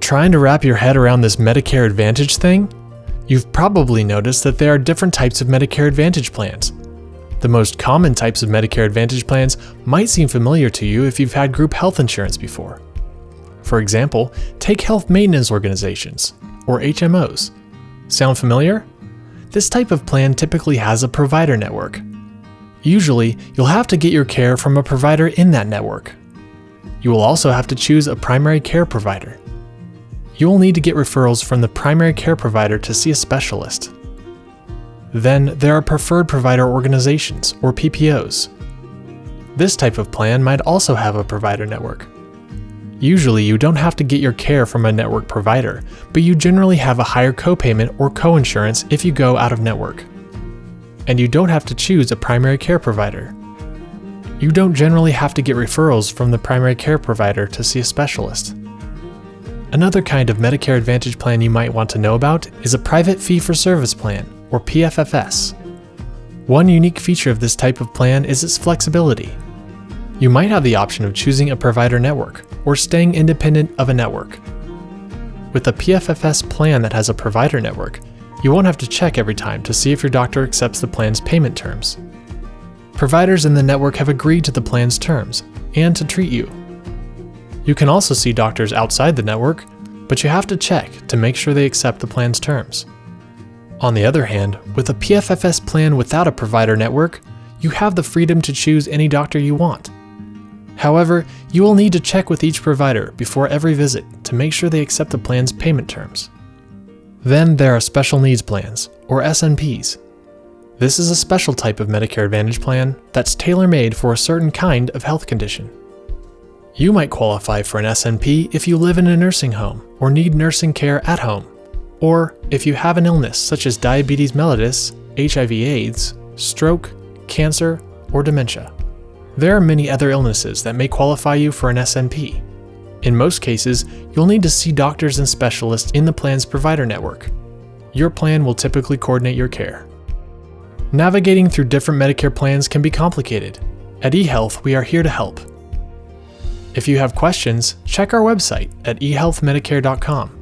trying to wrap your head around this Medicare Advantage thing? You've probably noticed that there are different types of Medicare Advantage plans. The most common types of Medicare Advantage plans might seem familiar to you if you've had group health insurance before. For example, take health maintenance organizations, or HMOs. Sound familiar? This type of plan typically has a provider network. Usually, you'll have to get your care from a provider in that network. You will also have to choose a primary care provider. You will need to get referrals from the primary care provider to see a specialist. Then there are preferred provider organizations, or PPOs. This type of plan might also have a provider network. Usually you don't have to get your care from a network provider, but you generally have a higher copayment or coinsurance if you go out of network. And you don't have to choose a primary care provider. You don't generally have to get referrals from the primary care provider to see a specialist. Another kind of Medicare Advantage plan you might want to know about is a private fee-for-service plan, or PFFS. One unique feature of this type of plan is its flexibility. You might have the option of choosing a provider network, or staying independent of a network. With a PFFS plan that has a provider network, you won't have to check every time to see if your doctor accepts the plan's payment terms. Providers in the network have agreed to the plan's terms, and to treat you. You can also see doctors outside the network, but you have to check to make sure they accept the plan's terms. On the other hand, with a PFFS plan without a provider network, you have the freedom to choose any doctor you want. However, you will need to check with each provider before every visit to make sure they accept the plan's payment terms. Then there are special needs plans, or SNPs. This is a special type of Medicare Advantage plan that's tailor-made for a certain kind of health condition. You might qualify for an SNP if you live in a nursing home or need nursing care at home, or if you have an illness such as diabetes mellitus, HIV/AIDS, stroke, cancer, or dementia. There are many other illnesses that may qualify you for an SNP. In most cases, you'll need to see doctors and specialists in the plan's provider network. Your plan will typically coordinate your care. Navigating through different Medicare plans can be complicated. At eHealth, we are here to help. If you have questions, check our website at ehealthmedicare.com.